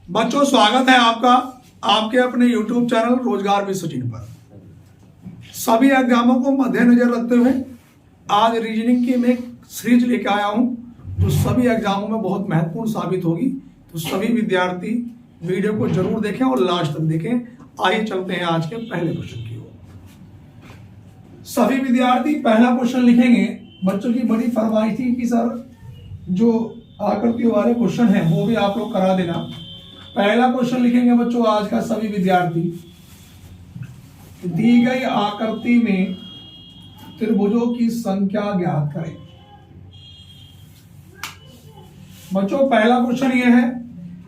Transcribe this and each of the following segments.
बच्चों स्वागत है आपका आपके अपने YouTube चैनल रोजगार विद सचिन पर। सभी एग्जामों को मद्देनजर रखते हुए आज रीजनिंग की मैं एक सीरीज लेके आया हूं जो सभी एग्जामों में बहुत महत्वपूर्ण साबित होगी। तो सभी विद्यार्थी वीडियो को जरूर देखें और लास्ट तक देखें। आइए चलते हैं आज के पहले क्वेश्चन की ओर। सभी विद्यार्थी पहला क्वेश्चन लिखेंगे। बच्चों की बड़ी फरमाइश थी कि सर जो आकृति वाले क्वेश्चन है वो भी आप लोग करा देना। पहला क्वेश्चन लिखेंगे बच्चों आज का सभी विद्यार्थी, दी गई आकृति में त्रिभुजों की संख्या ज्ञात करें। बच्चों पहला क्वेश्चन यह है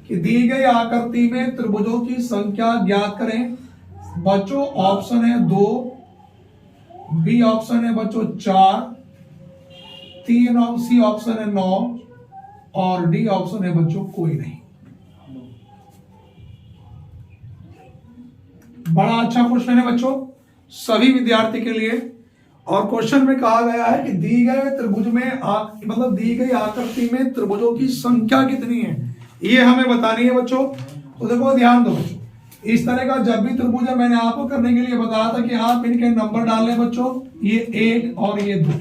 कि दी गई आकृति में त्रिभुजों की संख्या ज्ञात करें। बच्चों ऑप्शन है 2, बी ऑप्शन है बच्चों 4, सी ऑप्शन है 9 और डी ऑप्शन है बच्चों कोई नहीं। बड़ा अच्छा क्वेश्चन है बच्चों सभी विद्यार्थी के लिए। और क्वेश्चन में कहा गया है कि दी गए त्रिभुज में दी गई आकृति में त्रिभुजों की संख्या कितनी है ये हमें बतानी है बच्चों। तो देखो ध्यान दो बच्चों, इस तरह का जब भी त्रिभुज है मैंने आपको करने के लिए बताया था कि आप इनके नंबर डाल लें बच्चों, ये 1 और ये 2।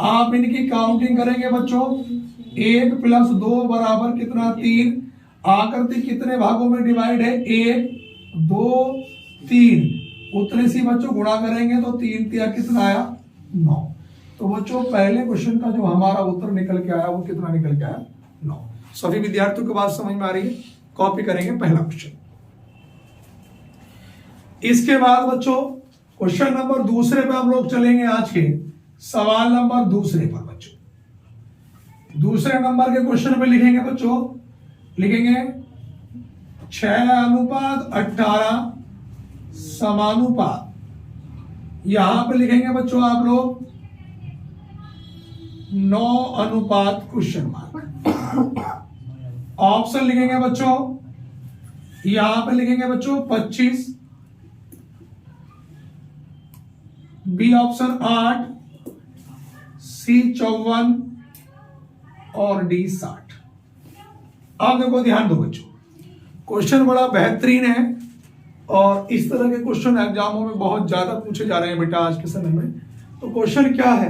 आप इनकी काउंटिंग करेंगे बच्चों, 1 + 2 बराबर कितना 3। आकृति कितने भागों में डिवाइड है 1 2 3। उतने सी बच्चों गुणा करेंगे तो 3 तिया कितना आया 9। तो बच्चों पहले क्वेश्चन का जो हमारा उत्तर निकल के आया वो कितना निकल के आया 9। सभी विद्यार्थियों को बात समझ में आ रही है। कॉपी करेंगे पहला क्वेश्चन। इसके बाद बच्चों क्वेश्चन नंबर दूसरे पे हम लोग चलेंगे। आज के सवाल नंबर दूसरे पर बच्चों दूसरे नंबर के क्वेश्चन पे लिखेंगे बच्चों, लिखेंगे 6:18 समानुपात। यहां पे लिखेंगे बच्चों आप लोग 9:? ऑप्शन लिखेंगे बच्चों, यहां पे लिखेंगे बच्चों 25, बी ऑप्शन 8, सी 54 और डी 60। अब देखो ध्यान दो बच्चों, क्वेश्चन बड़ा बेहतरीन है और इस तरह के क्वेश्चन एग्जामों में बहुत ज्यादा पूछे जा रहे हैं बेटा आज के समय में। तो क्वेश्चन क्या है,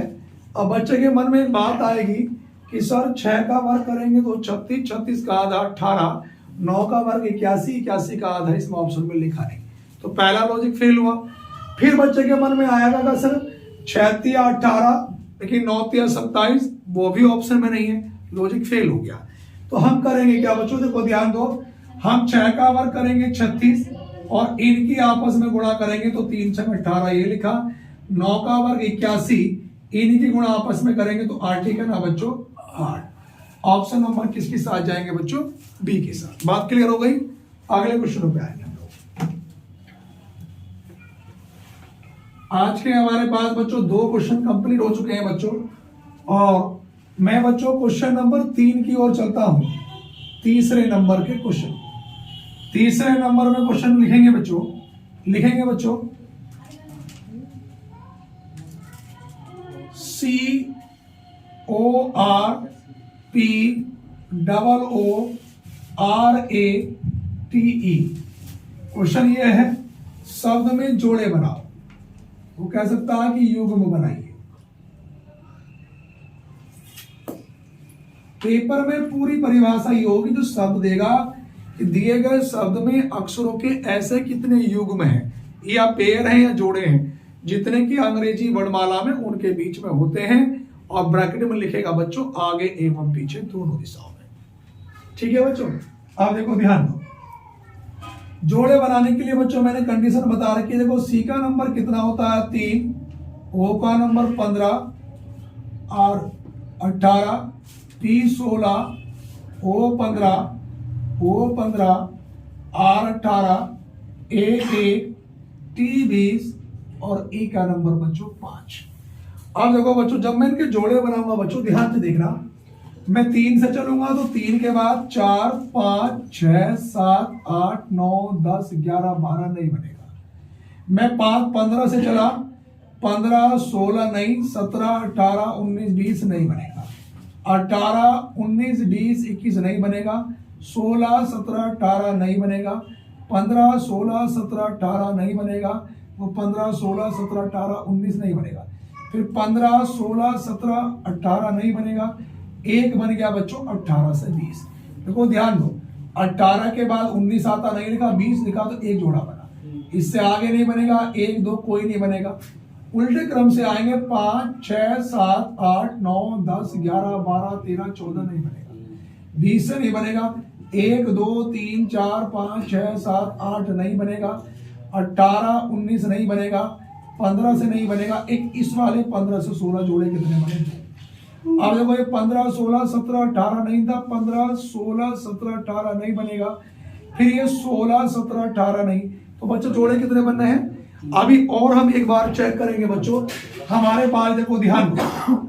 अब बच्चे के मन में एक बात आएगी कि सर 6 का वर्ग करेंगे तो 36, 36 का आधा 18, 9 का वर्ग 81, 81 का आधा इसमें ऑप्शन में लिखा नहीं। तो पहला लॉजिक फेल हुआ। फिर बच्चे के मन में आएगा कि सर 6 या 18 लेकिन 9 या 27 वो भी ऑप्शन में नहीं है, लॉजिक फेल हो गया। तो हम करेंगे क्या बच्चों, देखो ध्यान दो, हम 6 का वर्ग करेंगे 36 और इनकी आपस में गुणा करेंगे तो 3 6 18 ये लिखा। 9 का वर्ग 81, इनकी गुणा आपस में करेंगे तो 8 ठीक है ना बच्चों 8। ऑप्शन नंबर किसके साथ जाएंगे बच्चों, बी के साथ। बात क्लियर हो गई। अगले क्वेश्चन पे आएंगे हम लोग। आज के हमारे पास बच्चों 2 क्वेश्चन कंप्लीट हो चुके हैं बच्चों और मैं बच्चों क्वेश्चन नंबर 3 की ओर चलता हूं। तीसरे नंबर के क्वेश्चन, तीसरे नंबर में क्वेश्चन लिखेंगे बच्चों, लिखेंगे बच्चों CORPOORATE। क्वेश्चन ये है शब्द में जोड़े बनाओ। वो कह सकता है कि युग्म बनाइए। पेपर में पूरी परिभाषा ये होगी जो शब्द देगा कि दिए गए शब्द में अक्षरों के ऐसे कितने युग्म हैं या पेयर हैं या जोड़े हैं जितने की अंग्रेजी वर्णमाला में उनके बीच में होते हैं। और ब्रैकेट में लिखेगा बच्चों आगे एवं पीछे दोनों दिशाओं में। ठीक है बच्चों। अब देखो ध्यान दो, जोड़े बनाने के लिए बच्चों मैंने कंडीशन बता रखी है। देखो सी का नंबर कितना होता है 3, ओ का नंबर 15 और 18, P 16, O 15, O 15, R 18, A 1, T 20 और ई का नंबर बच्चों 5। अब देखो बच्चों जब मैं इनके जोड़े बनाऊंगा बच्चों ध्यान से देखना, मैं 3 से चलूंगा तो 3 के बाद 4 5 6 7 8 9 10 11 12 नहीं बनेगा। मैं 5 15 से चला 15 16 नहीं, 17 18 19 20 नहीं बनेगा। 18 19 20 21 नहीं बनेगा। 16, 17, 18 नहीं बनेगा, 15, 16, 17, 18 नहीं बनेगा, वो 15, 16, 17, 18, 19 नहीं बनेगा, फिर 15, 16, 17, 18 नहीं बनेगा, एक बन गया बच्चों 18 से 20। देखो ध्यान दो, 18 के बाद 19 आता नहीं लिखा, 20 लिखा तो एक जोड़ा बना, इससे आगे नहीं बनेगा, 1, 2 कोई नहीं बनेगा। उल्टे क्रम से आएंगे 5, 6, 7, 8, 9, 10, 11, 12, 13, 14 नहीं बनेगा, 20 से नहीं बनेगा, 1, 2, 3, 4, 5, 6, 7, 8 नहीं बनेगा, 18, 19 नहीं बनेगा, 15 से नहीं बनेगा, एक इस वाले 15 से 16 जोड़े कितने बनेंगे? अब देखो ये 15, 16, 17, 18 नहीं था, 15, 16, 17, 18 नहीं बनेगा, फिर ये 16, 17, 18 नहीं, तो बच्चों जोड़े कितने बनने हैं? अभी और हम एक बार चेक करेंगे बच्चों, हमारे पास देखो ध्यान दो,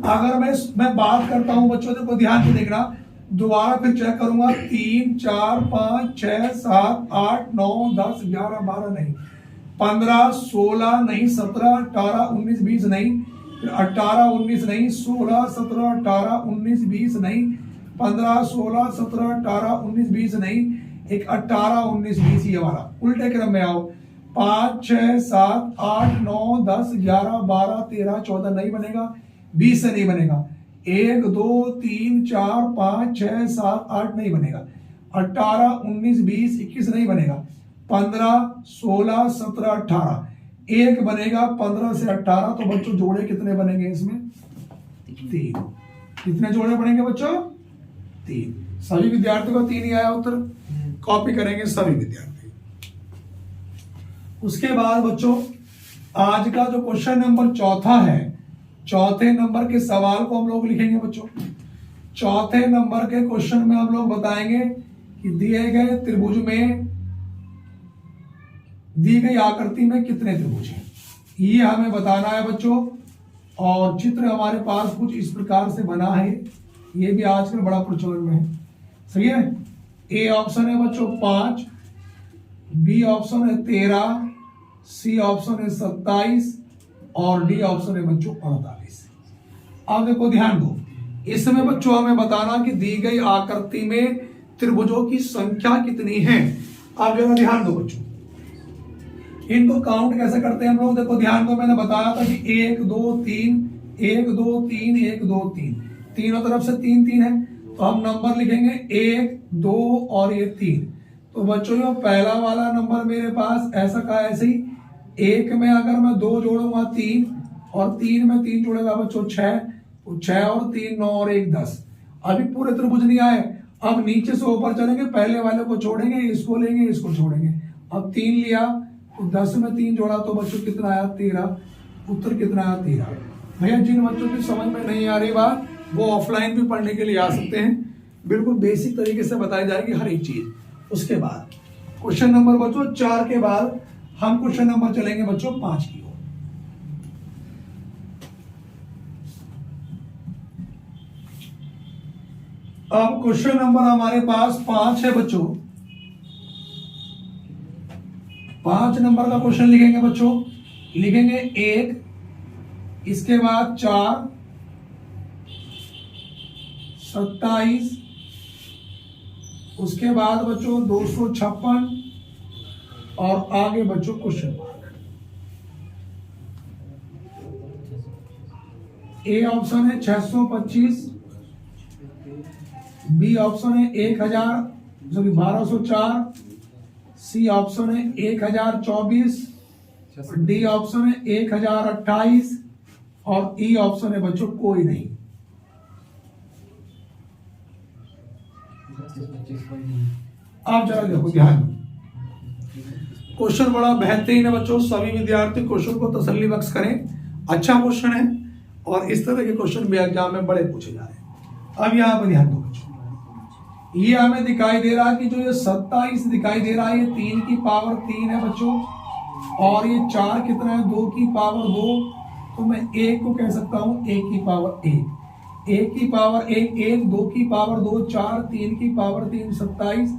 अगर मैं बात करता हूं बच्चों, देखो ध्यान से देखना, दोबारा फिर चेक करूंगा, 3, 4, 5, 6, 7, 8, 9, 10, 11, 12 नहीं, 15, 16 नहीं, 17, 18, 19, 20 नहीं, फिर 18, 19 नहीं, 16, 17, 18, 19, 20 नहीं, 15, 16, 17, 18, 19, 20 नहीं, एक 18, 19, 20 ये वाला। उल्टे क्रम में आओ, 5, 6, 7, 8, 9, 10, 11, 12, 13, 14 नहीं बनेगा, 20 से नहीं बनेगा, 1, 2, 3, 4, 5, 6, 7, 8 नहीं बनेगा, 18, 19, 20, 21 नहीं बनेगा, 15, 16, 17, 18 एक बनेगा, 15 से 18, तो बच्चों जोड़े कितने बनेंगे इसमें? 3। कितने जोड़े बनेंगे बच्चों? 3। सभी विद्यार्थियों को 3 ही आया उत्तर, कॉपी करेंगे सभी विद्यार्थी। उसके बाद बच्चों आज का जो क्वेश्चन नंबर चौथा है, चौथे नंबर के सवाल को हम लोग लिखेंगे बच्चों। चौथे नंबर के क्वेश्चन में हम लोग बताएंगे कि दिए गए त्रिभुज में, दी गई आकृति में कितने त्रिभुज हैं, ये हमें बताना है बच्चों। और चित्र हमारे पास कुछ इस प्रकार से बना है, ये भी आजकल बड़ा प्रचलन में है, सही है। ए ऑप्शन है बच्चों 5, बी ऑप्शन है 13, सी ऑप्शन है 27 और डी ऑप्शन है बच्चों 48। अब देखो ध्यान दो, इसमें बच्चों हमें बताना कि दी गई आकृति में त्रिभुजों की संख्या कितनी है। अब जरा ध्यान दो बच्चों, इनको काउंट कैसे करते हैं हम लोग, देखो ध्यान दो, मैंने बताया था कि 1, 2, 3, 1, 2, 3, 1, 2, 3, तीनों तरफ से 3 3 है, तो हम नंबर लिखेंगे 1, 2 और ये 3। तो बच्चों ये पहला वाला नंबर मेरे पास ऐसा का ऐसे ही, 1 में अगर मैं 2 जोड़ूंगा 3 और 3 में 3 जोड़ेगा बच्चों 6, तो 6 और 3 9 और 1 10। अभी पूरे त्रिभुज नहीं आए, अब नीचे से ऊपर चलेंगे, पहले वाले को छोड़ेंगे, इसको लेंगे, इसको छोड़ेंगे। अब 3 लिया तो 10 में 3 जोड़ा तो बच्चों कितना आया? 13। उत्तर कितना आया? 13। भैया जिन बच्चों की समझ में नहीं आ रही बात, वो ऑफलाइन भी पढ़ने के लिए आ सकते हैं, बिल्कुल बेसिक तरीके से बताई जाएगी हर एक चीज। उसके बाद क्वेश्चन नंबर बच्चों 4 के बाद हम क्वेश्चन नंबर चलेंगे बच्चों 5 की ओर। अब क्वेश्चन नंबर हमारे पास 5 है बच्चों। 5 नंबर का क्वेश्चन लिखेंगे बच्चों, लिखेंगे 1, इसके बाद 4, 27, उसके बाद बच्चों 256 और आगे बच्चों क्वेश्चन मार्क। ए ऑप्शन है 625, बी ऑप्शन है 1204, सी ऑप्शन है 1024, डी ऑप्शन है 1028 और ई ऑप्शन है बच्चों कोई नहीं। आप जरा देखो ध्यान, क्वेश्चन बड़ा बेहतरीन है बच्चों, सभी विद्यार्थी क्वेश्चन को तसल्ली बख्श करें। अच्छा क्वेश्चन है और इस तरह के क्वेश्चन भी एग्जाम में बड़े पूछे जा रहे हैं। अब यहाँ पर ध्यान दो बच्चों, ये हमें दिखाई दे रहा है कि जो ये 27 दिखाई दे रहा है, ये 3 की पावर 3 है बच्चों, और ये 4 कितना है? 2 की पावर 2। तो मैं 1 को कह सकता हूं 1 की पावर 1, 1 की पावर 1 1, 2 की पावर 2 4, 3 की पावर 3 27।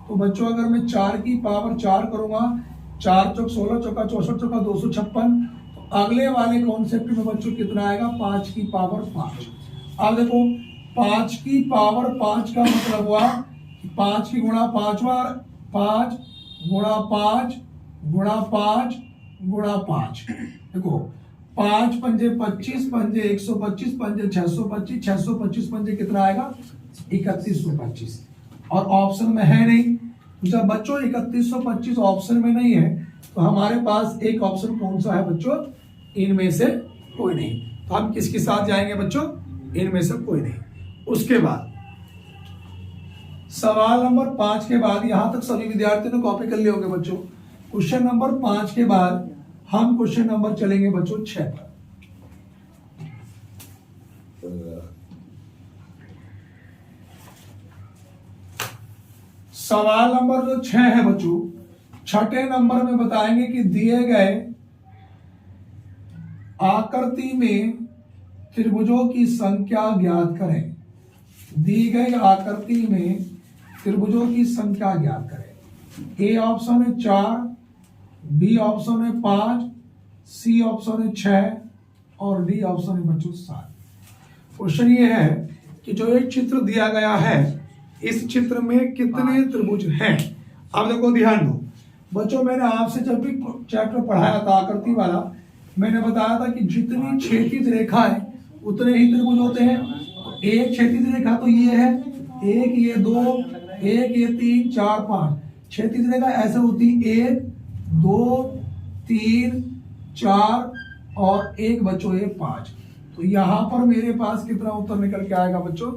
तो बच्चों अगर मैं 4 की पावर 4 करूंगा, 4 चौक 16 चौका 64 चौका 256, तो अगले वाले कॉन्सेप्ट में बच्चों कितना आएगा? 5 की पावर 5। अब देखो 5 की पावर 5 का मतलब हुआ 5 की गुणा 5 बार, 5 गुणा 5 गुणा 5 गुणा 5। देखो 5 पंजे 25, पंजे 125, पंजे 625, 625 पंजे कितना आएगा 3125। और ऑप्शन में है नहीं, जब बच्चों 3125 ऑप्शन में नहीं है तो हमारे पास एक ऑप्शन कौन सा है बच्चों, इनमें से कोई नहीं। तो हम किसके साथ जाएंगे बच्चों, इनमें से कोई नहीं। उसके बाद सवाल नंबर 5 के बाद, यहां तक सभी विद्यार्थियों ने कॉपी कर लिए होंगे बच्चों। क्वेश्चन नंबर 5 के बाद हम क्वेश्चन नंबर चलेंगे बच्चों 6 पर। सवाल नंबर जो 6 है बच्चों, छठे नंबर में बताएंगे कि दिए गए आकृति में त्रिभुजों की संख्या ज्ञात करें। दी गई आकृति में त्रिभुजों की संख्या ज्ञात करें। ए ऑप्शन है 4, बी ऑप्शन है 5, सी ऑप्शन है 6 और डी ऑप्शन है बच्चों 7। क्वेश्चन ये है कि जो एक चित्र दिया गया है, इस चित्र में कितने त्रिभुज हैं। अब देखो ध्यान दो बच्चों, मैंने आपसे जब भी चैप्टर पढ़ाया था आकृति वाला, मैंने बताया था कि जितनी क्षैतिज रेखा है उतने ही त्रिभुज होते हैं। एक क्षैतिज रेखा तो ये है, एक ये 2, एक ये 3 4 5। क्षैतिज रेखा ऐसे होती 1 2 3 4 और एक बच्चों ये 5। तो यहां पर मेरे पास कितना उत्तर निकल के आएगा बच्चों,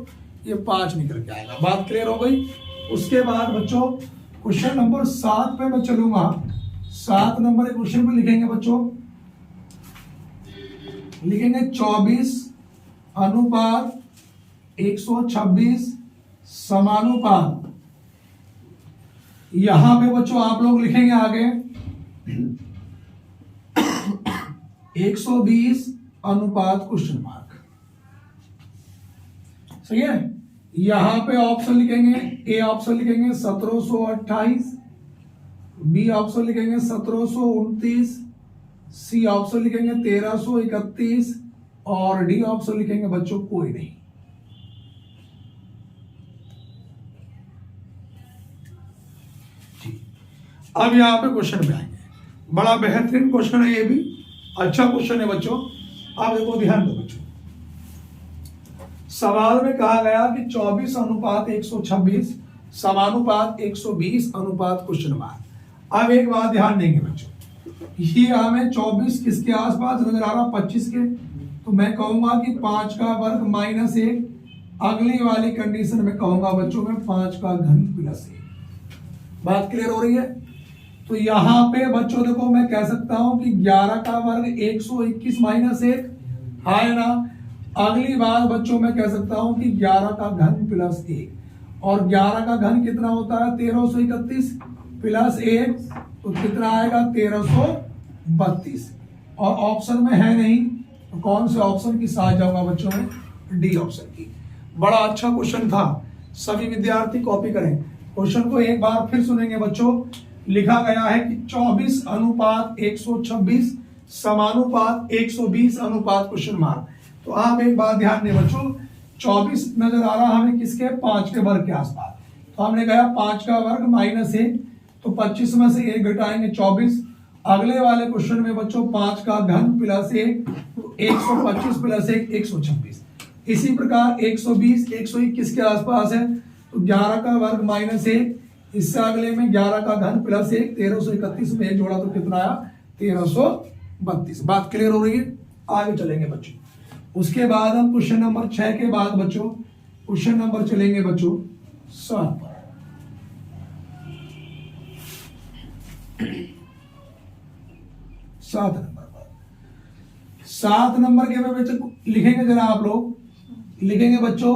ये 5 निकल के आएगा। बात क्लियर हो गई। उसके बाद बच्चों क्वेश्चन नंबर 7 पे मैं चलूंगा। 7 नंबर क्वेश्चन पे लिखेंगे बच्चों, लिखेंगे 24 अनुपात 126 समानुपात। यहां पे बच्चों आप लोग लिखेंगे आगे 120 अनुपात क्वेश्चन मार्क। सही है। यहां पे ऑप्शन लिखेंगे, ए ऑप्शन लिखेंगे 1728, बी ऑप्शन लिखेंगे 1729, सी ऑप्शन लिखेंगे 1331 और डी ऑप्शन लिखेंगे बच्चों कोई नहीं। अब यहां पे क्वेश्चन पे आएंगे, बड़ा बेहतरीन क्वेश्चन है, ये भी अच्छा क्वेश्चन है बच्चों। अब देखो ध्यान दो बच्चों, सवाल में कहा गया कि 24 अनुपात 126 समानुपात 120 अनुपात क्वेश्चन मार्क। अब एक बात ध्यान देंगे बच्चों, ये हमें 24 किसके आसपास नजर आ रहा, 25 के। तो मैं कहूंगा कि 5 का वर्ग माइनस 1। अगली वाली कंडीशन में कहूंगा बच्चों में 5 का घन प्लस 1। बात क्लियर हो रही है। तो यहां पे बच्चों देखो मैं कह सकता हूं कि 11 का वर्ग 121 माइनस 1 है ना। अगली बात बच्चों मैं कह सकता हूं कि 11 का घन प्लस 1, और 11 का घन कितना होता है 1331 प्लस 1 तो कितना आएगा 1332। और ऑप्शन में है नहीं तो कौन से ऑप्शन की साथ जाऊंगा बच्चों में, डी ऑप्शन की। बड़ा अच्छा क्वेश्चन था, सभी विद्यार्थी कॉपी करें। क्वेश्चन को एक बार फिर सुनेंगे बच्चों। लिखा गया है कि 24 अनुपात 126 समानुपात 120 अनुपात क्वेश्चन मार्क। तो आप एक बात ध्यान दें बच्चों, 24 नजर आ रहा हमें किसके, 5 के वर्ग के आसपास। तो हमने कहा 5 का वर्ग माइनस 1, तो 25 में से 1 घटाएंगे 24। अगले वाले क्वेश्चन में बच्चों 5 का घन प्लस 1 तो 125 प्लस 1 126। इसी प्रकार 120 121 के आसपास है तो 11 का वर्ग माइनस 1, इससे अगले में 11 का घन प्लस 1 1331 में 1 जोड़ा तो कितना आया 1332। बात क्लियर हो रही है। आगे चलेंगे बच्चों। उसके बाद हम क्वेश्चन नंबर 6 के बाद बच्चों क्वेश्चन नंबर चलेंगे बच्चों 7 पर। 7 नंबर पर, 7 नंबर के में लिखेंगे जरा आप लोग, लिखेंगे बच्चों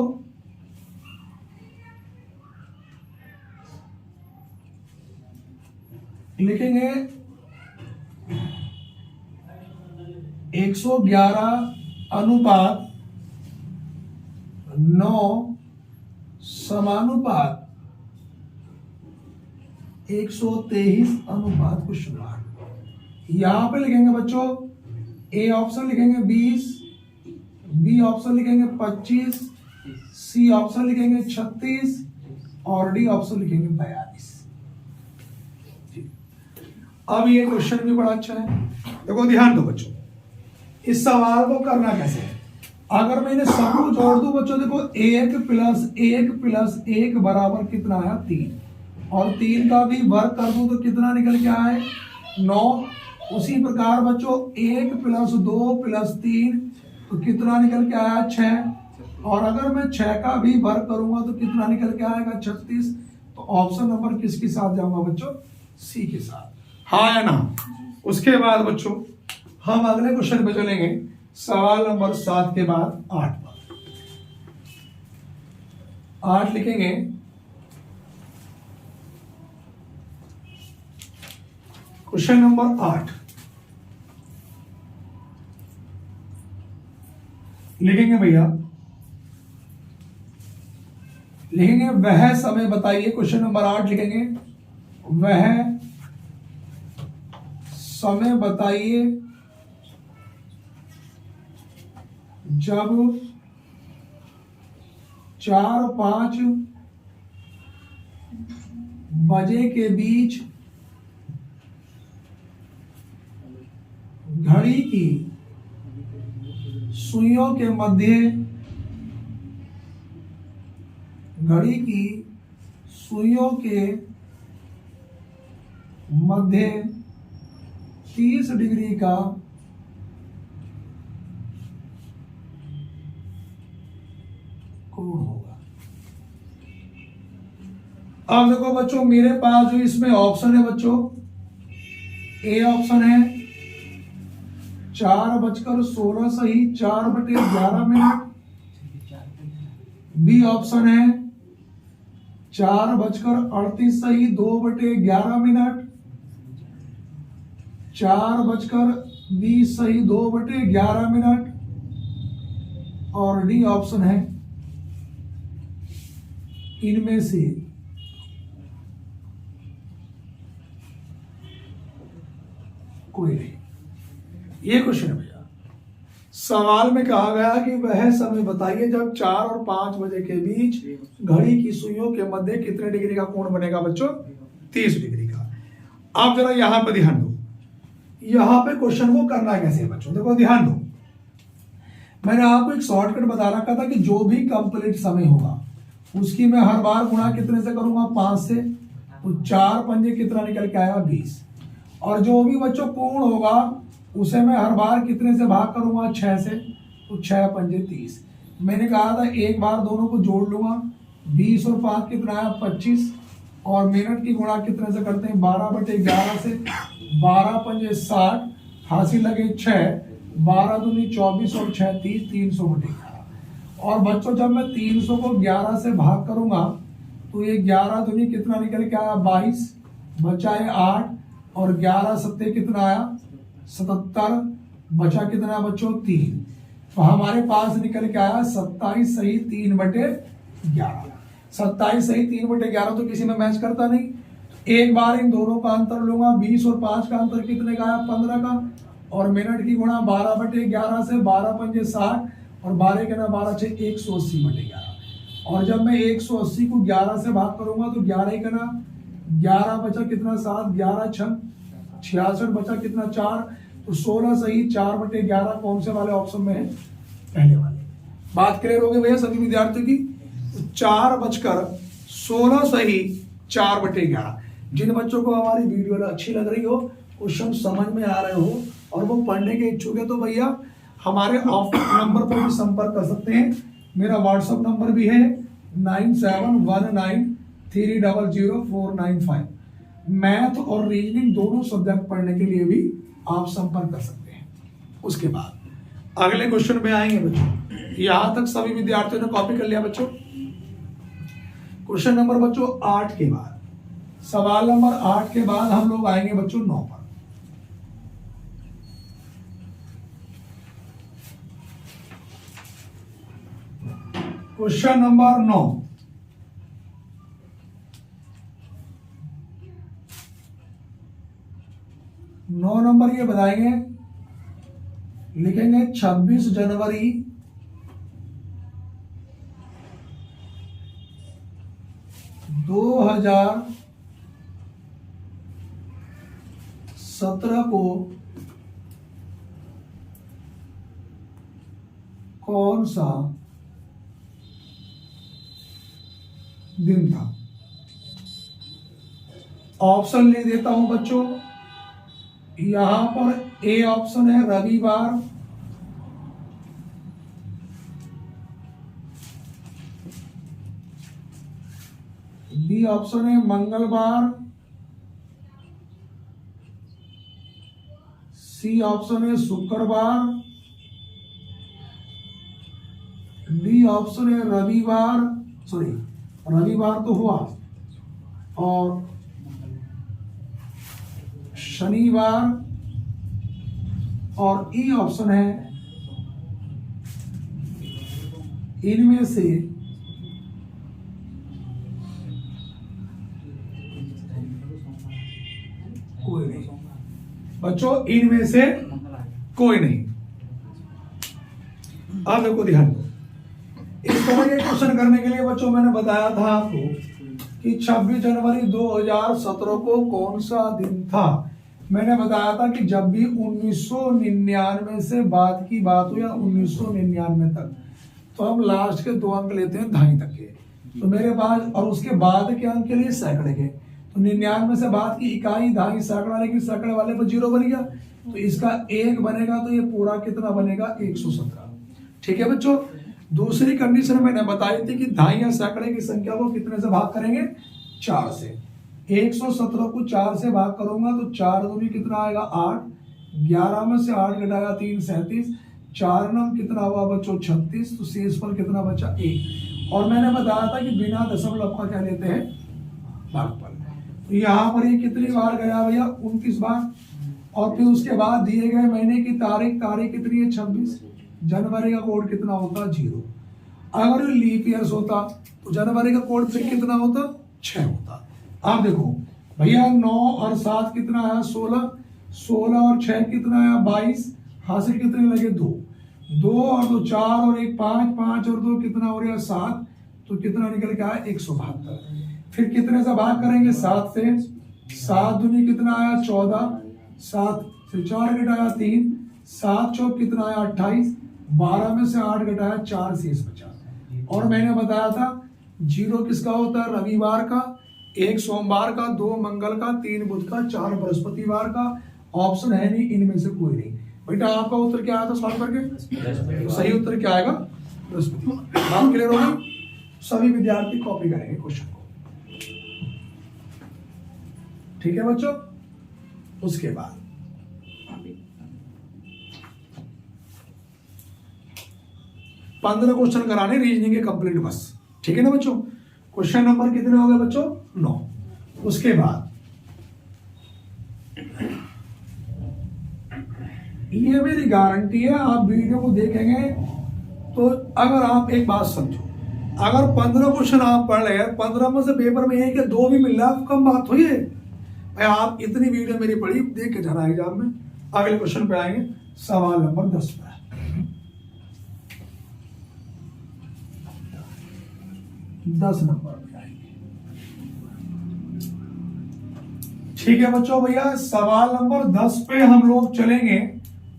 लिखेंगे 111 अनुपात 9 समानुपात 123 अनुपात क्वेश्चन मार्क। यहां पे लिखेंगे बच्चों ए ऑप्शन लिखेंगे 20, बी ऑप्शन लिखेंगे 25, सी ऑप्शन लिखेंगे 36 और डी ऑप्शन लिखेंगे 42। अब ये क्वेश्चन भी बड़ा अच्छा है, देखो ध्यान दो बच्चों, इस सवाल को करना कैसे है। अगर मैं इन्हें सबको जोड़ दूं बच्चों, देखो 1 + 1 बराबर कितना आया 3, और 3 का भी वर्ग कर दूं तो कितना निकल के आए 9। उसी प्रकार बच्चों 1 + 2 + 3 तो कितना निकल के आया 6, और अगर मैं 6 का भी वर्ग करूंगा तो कितना निकल के आएगा 36। तो ऑप्शन नंबर किसके साथ जाऊंगा बच्चों, सी के साथ, हाँ या ना। उसके बाद बच्चों हम अगले क्वेश्चन पे चलेंगे, सवाल नंबर 7 के बाद 8 पर। 8 लिखेंगे, क्वेश्चन नंबर 8 लिखेंगे भैया, लिखेंगे वह समय बताइए। क्वेश्चन नंबर 8 लिखेंगे, वह समय बताइए जब 4-5 बजे के बीच घड़ी की सुइयों के मध्य, घड़ी की सुइयों के मध्य 30 डिग्री का कोण होगा। अब देखो बच्चों, मेरे पास जो इसमें ऑप्शन है बच्चों, ए ऑप्शन है 4:16 सही 4/11। बी ऑप्शन है 4:38 सही 2/11। 4:20 सही 2/11। और डी ऑप्शन है इनमें से कोई नहीं। ये क्वेश्चन है भैया, सवाल में कहा गया कि वह समय बताइए जब 4 और 5 बजे के बीच घड़ी की सुइयों के मध्य कितने डिग्री का कोण बनेगा बच्चों, 30 डिग्री का। आप जरा यहां पर ध्यान दो, यहां पे क्वेश्चन को करना कैसे है बच्चों, देखो ध्यान दो। मैंने आपको एक शॉर्टकट बता रखा था कि जो भी कंप्लीट समय होगा उसकी मैं हर बार गुणा कितने से करूंगा, 5 से। तो 4 पंजे कितना निकल के आया 20। और जो भी बच्चों कोण होगा उसे मैं हर बार कितने से भाग करूंगा, 6 से। तो 6 पंजे 30। मैंने कहा था एक बार दोनों को जोड़ लूंगा, 20 और 5 कितना आया 25। और मिनट की गुणा कितने से करते हैं, 12/11 से। 12 पंजे 60, हासिल लगे 6, 12 दूनी 24 और 6 30, 300/11। और बच्चों जब मैं 300 को 11 से भाग करूंगा तो ये 11 दूनी कितना निकल के आया 22, बचा है 8, और 11 सत्ते कितना आया 77, बचा कितना बच्चों 3। तो हमारे पास निकल के आया 27 सही 3/11। 27 सही 3/11 तो किसी में मैच करता नहीं। एक बार इन दोनों का अंतर लूंगा, 20 और 5 का अंतर कितने का आया 15 का। और मिनट की गुणा 12/11 से, 12 पंजे 60 और 12 के ना 12 6 180/11। और जब मैं 180 को 11 से भाग करूंगा तो 11 का ना 11 बचा कितना 7, 11 6 66, बचा कितना 4। तो 16 सही 4/11 कौन से वाले ऑप्शन में है, पहले वाले। बात क्लियर हो गई भैया सभी विद्यार्थियों की। 4:16 सही 4/11। जिन बच्चों को हमारी वीडियो अच्छी लग रही हो, क्वेश्चन समझ में आ रहे हो और वो पढ़ने के इच्छुक है, तो भैया हमारे नंबर पर भी संपर्क कर सकते हैं। मेरा व्हाट्सएप नंबर भी है 9719300495। मैथ और रीजनिंग दोनों सब्जेक्ट पढ़ने के लिए भी आप संपर्क कर सकते हैं। उसके बाद अगले क्वेश्चन पे आएंगे बच्चों। यहां तक सभी विद्यार्थियों ने कॉपी कर लिया बच्चों। क्वेश्चन नंबर बच्चों 8 के बाद, सवाल नंबर 8 के बाद हम लोग आएंगे बच्चों 9 पर। क्वेश्चन नंबर 9, नंबर ये बताएंगे, लिखेंगे 26 जनवरी 2019 2017 को कौन सा दिन था? ऑप्शन ले देता हूं बच्चों। यहां पर ए ऑप्शन है रविवार, बी ऑप्शन है मंगलवार, सी ऑप्शन है शुक्रवार, डी ऑप्शन है रविवार, सॉरी रविवार तो हुआ, और शनिवार, और ई ऑप्शन है इनमें से कोई नहीं। बच्चों इनमें से कोई नहीं। आप देखो ध्यान दो, इस तरह के क्वेश्चन करने के लिए बच्चों मैंने बताया था आपको कि 26 जनवरी 2017 को कौन सा दिन था। मैंने बताया था कि जब भी 1999 से बाद की बात हो या 1999 तक, तो हम लास्ट के 2 अंक लेते हैं दहाई तक के। तो मेरे पास, और उसके बाद के अंक के लिए सैकड़े के, तो 99 से बाद की इकाई दहाई सैकड़ा, लेकिन सैकड़े वाले पर 0 बन गया, तो इसका 1 बनेगा, तो ये पूरा कितना बनेगा 117। ठीक है बच्चों। दूसरी कंडीशन मैंने बताई थी कि दहाई या सैकड़े की संख्या को कितने से भाग करेंगे? 4 से। 117 को 4 से भाग करूंगा तो 4 दूनी कितना आएगा 8, 11 में से 8 घटाया 3 37, 4 नम कितना हुआ बच्चों 36, तो शेष पर कितना बचा 1। और मैंने बताया था कि बिना दशमलव का क्या लेते हैं? भागफल। तो यहाँ पर ये कितनी बार गया भैया? 29 बार। और फिर उसके बाद दिए गए महीने की तारीख कितनी है? 26। जनवरी का कोड कितना होता? 0। अगर लीप ईयर्स होता तो जनवरी का कोड फिर कितना होता? 6 होता। आप देखो भैया 9 और 7 कितना आया? 16, 16 और 6 कितना आया? 22। हासिल कितने लगे? 2, 2 और 2 4 और 1 5, 5 और 2 कितना हो गया? 7। तो कितना निकल के आया? 172। फिर कितने से भाग करेंगे? 7 से। 7 दूनी कितना आया? 14, 7 से 4 घटाया 3, 7 चौक कितना आया? 28, 12 में से 8 घटाया 4 शेष बचा। और मैंने बताया था 0 किसका होता है? रविवार का, 1 सोमवार का, 2 मंगल का, 3 बुध का, 4 बृहस्पतिवार का। ऑप्शन है नहीं इनमें से कोई नहीं। बेटा आपका उत्तर क्या आया था सॉल्व करके? तो सही उत्तर क्या आएगा? बृहस्पति। बात क्लियर होगी? सभी विद्यार्थी कॉपी करेंगे क्वेश्चन को। ठीक है बच्चों। उसके बाद 15 क्वेश्चन कराने रीजनिंग के कंप्लीट बस। ठीक है ना बच्चों। क्वेश्चन नंबर कितने हो गए बच्चों? 9। उसके बाद ये मेरी गारंटी है, आप वीडियो को देखेंगे तो अगर आप एक बात समझो, अगर 15 क्वेश्चन आप पढ़ रहे हैं, 15 में से पेपर में 1 या 2 भी मिल रहा है, कम बात हुई है। आप इतनी वीडियो मेरी पढ़ी, देख के जाना एग्जाम में। अगले क्वेश्चन पे आएंगे, सवाल नंबर 10 पे। 10 नंबर पे आएंगे। ठीक है बच्चों। भैया सवाल नंबर 10 पे हम लोग चलेंगे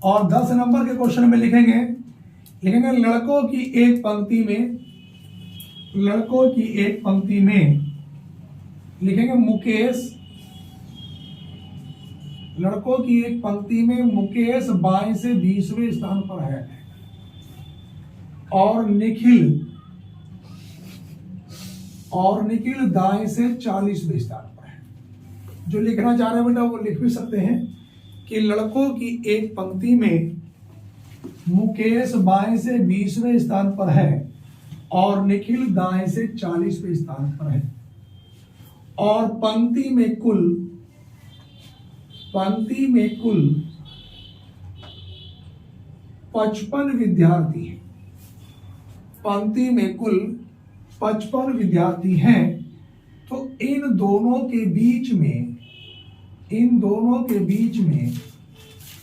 और 10 नंबर के क्वेश्चन में लिखेंगे लड़कों की एक पंक्ति में लिखेंगे मुकेश, लड़कों की एक पंक्ति में मुकेश बाएं से 20वें स्थान पर है और निखिल दाएं से 40वें स्थान पर है। जो लिखना चाह रहे हैं बेटा वो लिख भी सकते हैं कि लड़कों की एक पंक्ति में मुकेश बाएं से 20वें स्थान पर है और निखिल दाएं से 40वें स्थान पर है और पंक्ति में कुल 55 विद्यार्थी हैं। पंक्ति में कुल 55 विद्यार्थी हैं। तो इन दोनों के बीच में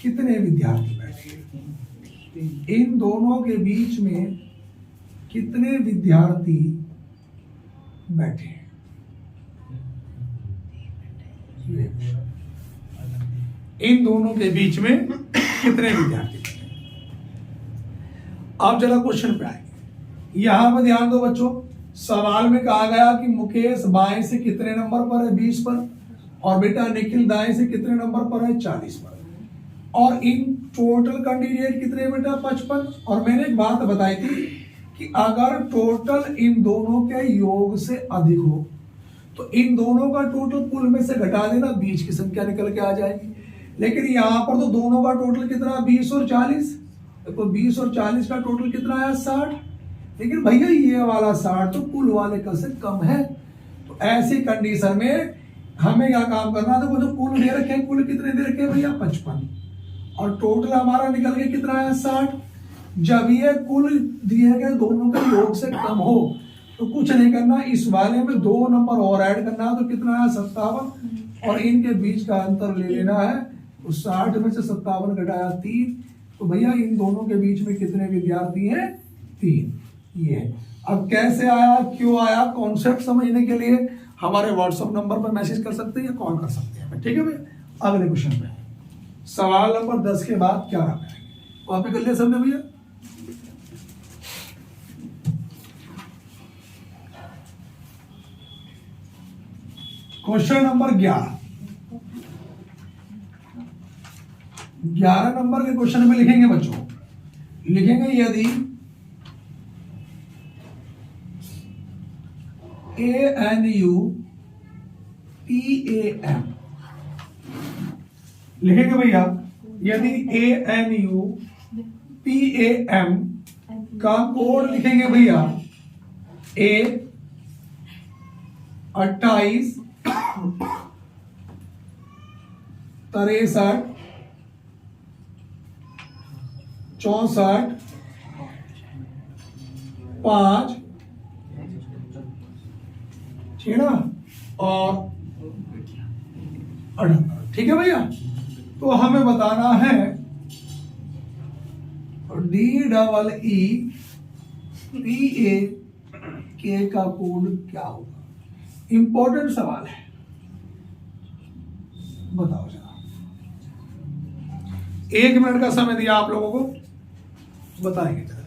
कितने विद्यार्थी बैठे? इन दोनों के बीच में कितने विद्यार्थी बैठे? इन दोनों के बीच में कितने विद्यार्थी बने। अब जरा क्वेश्चन पे आएंगे। यहां पर ध्यान दो बच्चों, सवाल में कहा गया कि मुकेश बाएं से कितने नंबर पर है, 20 पर, और बेटा निखिल दाएं से कितने नंबर पर है, 40 पर, और इन टोटल कैंडिडेट कितने बेटा, 55। और मैंने एक बात बताई थी कि अगर टोटल इन दोनों के योग से अधिक हो तो इन दोनों का टोटल कुल में से घटा देना, बीच की संख्या निकल के आ जाएगी। लेकिन यहां पर तो दोनों का टोटल कितना, 20 और 40, तो 20 और 40 का टोटल कितना आया, 60। लेकिन भैया ये वाला 60 तो कुल वाले का से कम है। तो ऐसी कंडीशन में हमें क्या काम करना था, वो जो कुल दे रखे, कुल कितने दे रखे भैया, 55, और टोटल हमारा निकल के कितना आया, 60। जब ये कुल दिए गए दोनों के योग से कम हो तो कुछ नहीं करना, इस वाले में 2 नंबर और ऐड करना, तो कितना है, 57, और इनके बीच का अंतर ले लेना है। तो 60 में से 57 घटाया 3, तो भैया इन दोनों के बीच में कितने विद्यार्थी हैं, 3। ये अब कैसे आया, क्यों आया, कॉन्सेप्ट समझने के लिए हमारे व्हाट्सएप नंबर पर मैसेज कर सकते हैं या कॉल कर सकते हैं, ठीक है भैया। अगले क्वेश्चन पे सवाल नंबर 10 के बाद क्या रहा है, कॉपी कर लिया सबने भैया। क्वेश्चन नंबर 11 नंबर के क्वेश्चन में लिखेंगे बच्चों, लिखेंगे यदि ANUPAM, लिखेंगे भैया, यदि ANUPAM का कोड लिखेंगे भैया A28 63 64 5, ठीक है ना, और 78, ठीक है भैया। तो हमें बताना है DEEPAK का कोड क्या होगा। इंपॉर्टेंट सवाल है, बताओ जरा। 1 मिनट का समय दिया आप लोगों को, बताएंगे जरा।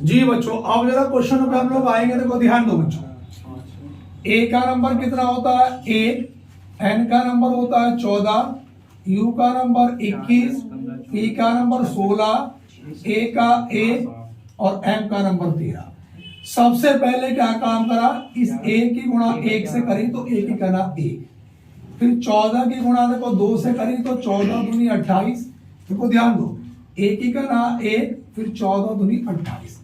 जी बच्चों, अब जरा क्वेश्चन पे हम लोग आएंगे, देखो ध्यान दो बच्चों। ए का नंबर कितना होता है, 1, एन का नंबर होता है 14, यू का नंबर 21, पी का नंबर 16, ए का 1 और एम का नंबर 13। सबसे पहले क्या काम करा, इस ए की गुणा 1 से करी तो ए की करना 1, फिर 14 की गुणा देखो 2 से करी तो 14 दूनी 28, देखो ध्यान दो, ए की करना 1, फिर 14 दूनी 28।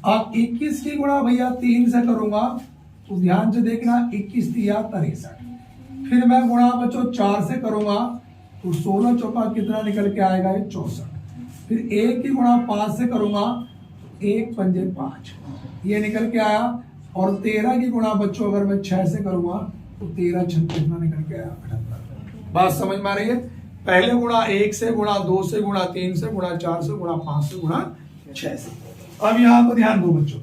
अब 21 की गुणा भैया 3 से करूंगा, तो ध्यान से देखना, 21 दिया 63, फिर मैं गुणा बच्चों 4 से करूंगा, तो 16 चौका कितना निकल के आएगा, 64, फिर 1 की गुणा 5 से करूंगा, 1 पंजे 5, ये निकल के आया, और 13 की गुणा बच्चों अगर मैं 6 से करूंगा तो 13 6 कितना निकल के आया, 78। बात समझ में आ रही है, पहले गुणा 1 से, गुणा 2 से, गुणा 3 से, गुणा 4 से, गुणा 5 से, गुणा 6 से। अब यहां पर ध्यान दो बच्चों,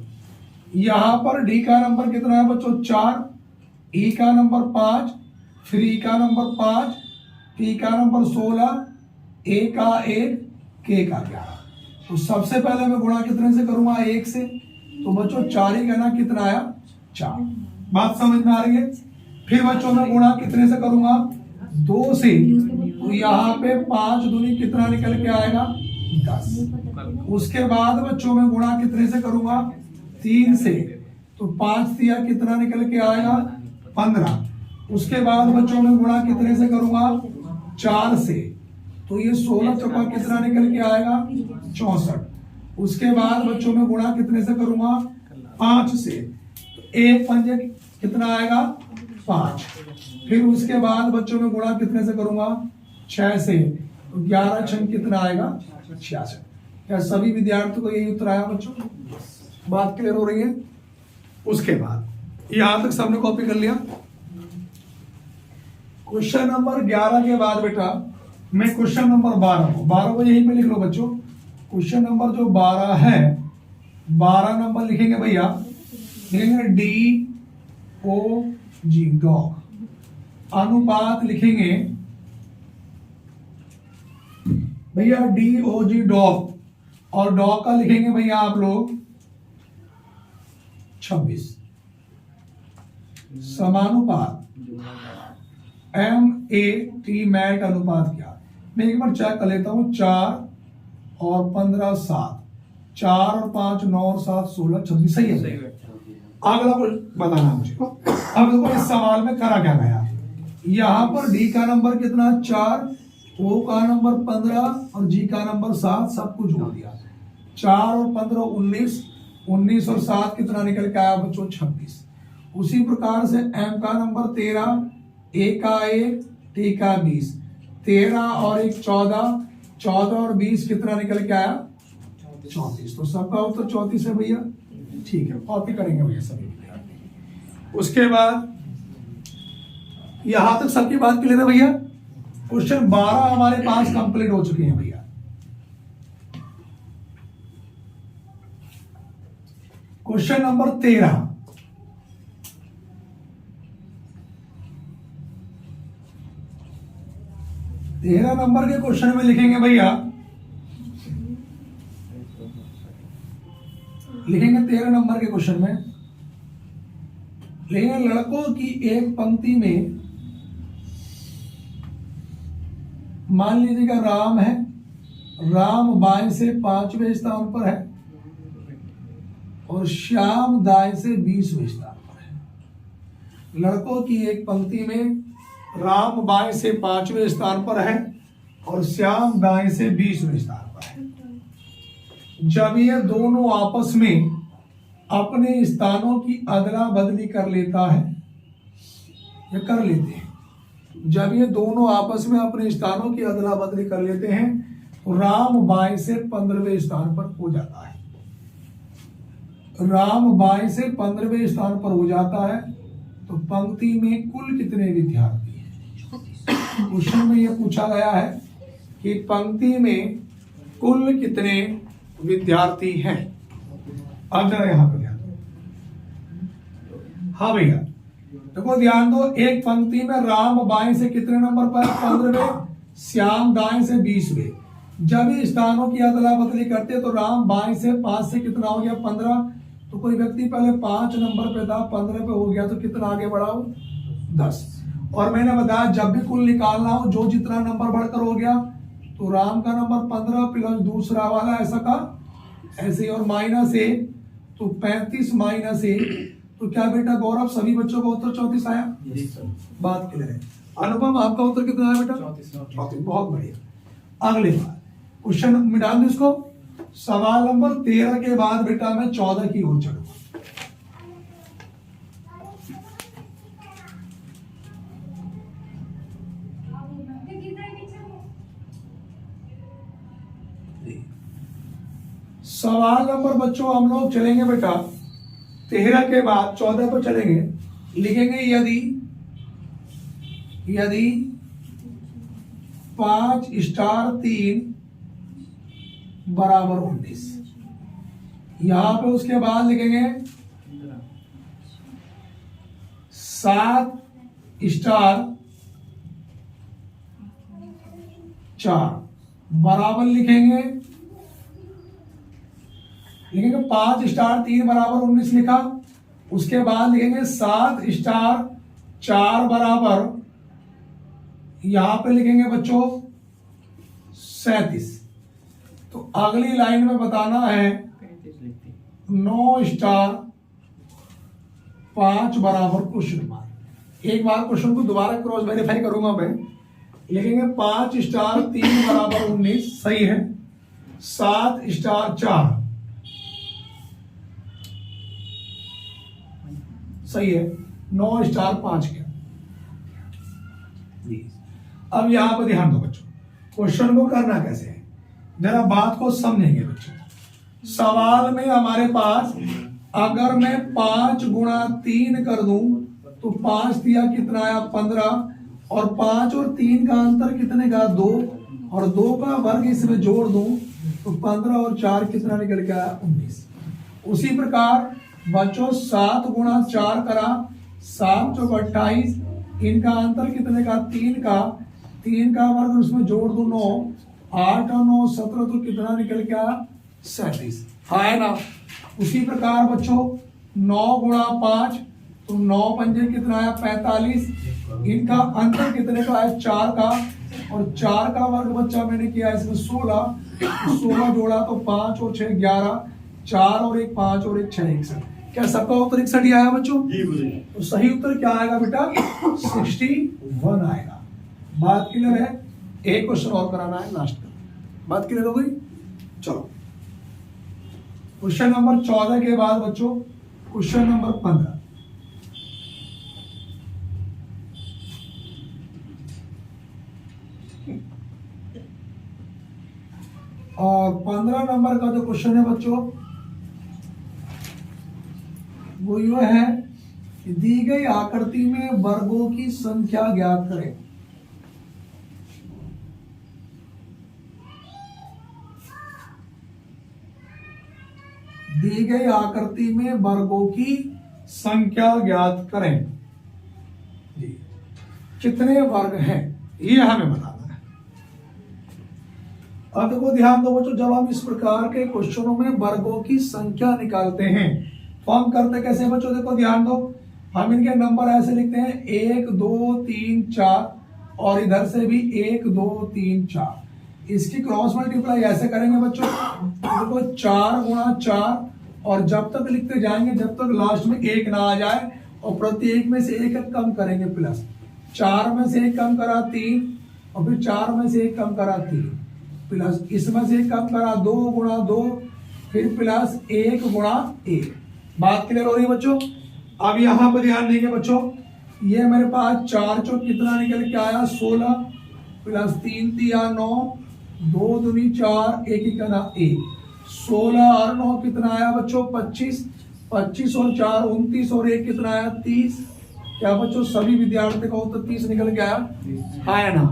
यहां पर डी का नंबर कितना है बच्चों, 4, ई का नंबर 5, फिर ई का नंबर 5, पी का नंबर 16, ए का 1, के का 11। तो सबसे पहले मैं गुणा कितने से करूंगा, 1 से, तो बच्चों 4 ही कहना कितना आया, 4। बात समझ में आ रही है। फिर बच्चों मैं गुणा कितने से करूंगा, 2 से, तो यहाँ पे 5 दूनी कितना निकल के आएगा, 10। उसके बाद बच्चों में गुणा कितने से करूंगा, 3 से, तो 5 दिया कितना निकल के आएगा, 15। उसके बाद बच्चों में गुणा कितने से करूंगा, 4 से, तो ये 16 चौका कितना निकल के आएगा, 64। उसके बाद बच्चों में गुणा कितने से करूंगा, 5 से, तो 1 पंजे कितना आएगा, 5। फिर उसके बाद बच्चों में गुणा कितने से करूंगा, 6 से, तो 11 6 कितना आएगा, 66। क्या सभी विद्यार्थियों को यही उत्तर आया बच्चों, बात क्लियर हो रही है। उसके बाद यहां तक सबने कॉपी कर लिया। क्वेश्चन नंबर 11 के बाद बेटा मैं क्वेश्चन नंबर 12 को यहीं पे लिख लो बच्चों, क्वेश्चन नंबर जो 12 है, 12 नंबर लिखेंगे भैया, लिखेंगे DOG डॉग, अनुपात लिखेंगे भैया DOG डॉग, और डॉग का लिखेंगे भैया आप लोग 26, समानुपात MAT मैट अनुपात क्या। मैं एक बार चेक कर लेता हूं, 4 और 15 7, 4 और 5 9 और 7 16 26, सही है। अगला कुछ बताना मुझे। अब देखो इस सवाल में करा क्या गया, यहां पर डी का नंबर कितना 4, ओ का नंबर 15 और जी का नंबर 7, सब कुछ जोड़ दिया। 4 और 15 19, 19 और 7 कितना निकल के आया बच्चों 26। उसी प्रकार से एम का नंबर 13, ए का 1, टी का 20, 13 और 1 14, 14 और 20 कितना निकल के आया 34। तो सबका उत्तर 34 है भैया, ठीक है, कॉपी करेंगे भैया सभी। उसके बाद यहां तक सबकी बात क्लियर है भैया। क्वेश्चन 12 हमारे पास कंप्लीट हो चुके हैं भैया। क्वेश्चन नंबर 13, नंबर के क्वेश्चन में लिखेंगे भैया, लिखेंगे 13 नंबर के क्वेश्चन में लिखेंगे लड़कों की एक पंक्ति में, मान लीजिएगा राम है, राम बाएं से 5वें स्थान पर है और श्याम दाएं से 20वें स्थान पर है। लड़कों की एक पंक्ति में राम बाएं से 5वें स्थान पर है और श्याम दाएं से 20वें स्थान पर है। जब ये दोनों आपस में अपने स्थानों की अदला बदली कर लेता है, या कर लेते हैं, जब ये दोनों आपस में अपने स्थानों की अदला बदली कर लेते हैं तो राम बाएं से 15वें स्थान पर हो जाता है। राम बाएं से 15वें स्थान पर हो जाता है तो पंक्ति में कुल कितने विद्यार्थी हैं। क्वेश्चन में यह पूछा गया है कि पंक्ति में कुल कितने विद्यार्थी हैं। अब जरा यहां पर ध्यान दो, हाँ भैया देखो ध्यान दो, एक पंक्ति में राम बाएं से कितने नंबर पर 15वें, श्याम दाएं से 20वें। जब ही स्थानों की अदला बदली करते तो राम बाएं से 5 से कितना हो गया 15, तो कोई व्यक्ति पहले 5 नंबर पे था 15 पे हो गया तो कितना आगे बढ़ाओ 10। और मैंने बताया जब भी कुल निकालना हो, जो जितना नंबर बढ़कर हो गया तो राम का नंबर 15 प्लस दूसरा वाला ऐसा का ऐसे, और माइनस 1 तो 35 माइनस 1, तो क्या बेटा गौरव सभी बच्चों का उत्तर 34 आया। बात क्लियर है। अनुपम आपका उत्तर कितना आया बेटा 34। बहुत बढ़िया। अगले बार क्वेश्चन में डाल दो इसको, सवाल नंबर 13 के बाद बेटा मैं 14 की ओर चलूंगा। सवाल नंबर बच्चों हम लोग चलेंगे बेटा 13 के बाद 14 पर चलेंगे। लिखेंगे यदि 5 स्टार 3 बराबर 19, यहां पे उसके बाद लिखेंगे 7 स्टार 4 बराबर लिखेंगे 5 स्टार 3 बराबर 19 लिखा। उसके बाद लिखेंगे 7 स्टार 4 बराबर, यहां पे लिखेंगे बच्चों 37। तो अगली लाइन में बताना है 9 स्टार 5 बराबर क्वेश्चन मार्क। एक बार क्वेश्चन को दोबारा क्रॉस वेरीफाई करूंगा मैं। लिखेंगे 5 स्टार 3 बराबर 19, सही है। 7 स्टार 4 सही है। 9 स्टार 5 के। अब यहां पर ध्यान दो बच्चों, क्वेश्चन को करना कैसे है जरा बात को समझेंगे बच्चों। सवाल में हमारे पास अगर मैं 5 गुणा 3 कर दूं तो 5 दिया कितना आया 15, और 5 और 3 का अंतर कितने का 2, और 2 का वर्ग इसमें जोड़ दूं तो तो 15 और 4 कितना निकल के आया 19। उसी प्रकार बच्चों 7 गुणा 4 करा 7 चौक 28, इनका अंतर कितने का 3 का वर्ग उसमें जोड़ दो 9, 8 और 9 17, तो कितना निकल के आया 37। हाँ है ना। उसी प्रकार बच्चों 9 गुणा 5, तो 9 पंजे कितना आया 45, इनका अंतर कितने का है 4 का, और 4 का वर्ग बच्चा मैंने किया इसमें 16 जोड़ा तो 5 और 6 11, 4 और 1 5 और 1 6 61। क्या सबका उत्तर 61 ही आया बच्चों? तो सही उत्तर क्या आएगा बेटा 61 आएगा। बात क्लियर है? एक क्वेश्चन और कराना है लास्ट का। बात क्लियर हो गई? चलो क्वेश्चन नंबर 14 के बाद बच्चों क्वेश्चन नंबर 15। और 15 नंबर का जो क्वेश्चन है बच्चों वो यह है कि दी गई आकृति में वर्गों की संख्या ज्ञात करें। दी गई आकृति में वर्गों की संख्या ज्ञात करें। जी कितने वर्ग हैं ये हमें बताना है। अब देखो ध्यान दो बच्चों, जब हम इस प्रकार के क्वेश्चनों में वर्गों की संख्या निकालते हैं तो हम करते कैसे बच्चों? देखो ध्यान दो, हम इनके नंबर ऐसे लिखते हैं 1 2 3 4, और इधर से भी 1 2 3 4। इसकी क्रॉस मल्टीप्लाई ऐसे करेंगे बच्चों, देखो 4 गुणा 4, और जब तक लिखते जाएंगे जब तक लास्ट में 1 ना आ जाए, और प्रत्येक में से 1 कम करेंगे प्लस। 4 में से 1 कम करा 3, और फिर 4 में से 1 कम करा 3, प्लस इसमें से 1 कम करा 2 गुणा 2, फिर प्लस 1 गुणा 1। बात क्लियर हो रही है बच्चों? अब यहां पर ध्यान देंगे बच्चों, ये मेरे पास 4 चौक कितना निकल के आया 16, प्लस 3 तिया 9, 2 दूनी 4, 1 इकाना 1, 16 और 9 कितना आया बच्चों 25, 25 और 4 29, और 1 कितना आया 30। क्या बच्चों सभी विद्यार्थी का उत्तर 30 निकल के आया? हाँ है ना।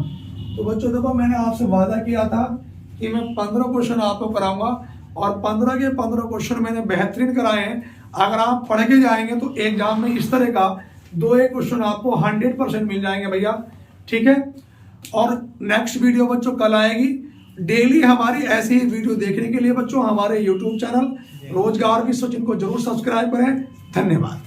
तो बच्चों देखो मैंने आपसे वादा किया था कि मैं 15 क्वेश्चन आपको कराऊंगा, और 15 के 15 क्वेश्चन मैंने बेहतरीन कराए हैं। अगर आप पढ़ के जाएंगे तो एग्जाम में इस तरह का 2-1 क्वेश्चन आपको 100% मिल जाएंगे भैया, ठीक है। और नेक्स्ट वीडियो बच्चों कल आएगी। डेली हमारी ऐसी ही वीडियो देखने के लिए बच्चों हमारे यूट्यूब चैनल रोजगार की सचिन को जरूर सब्सक्राइब करें। धन्यवाद।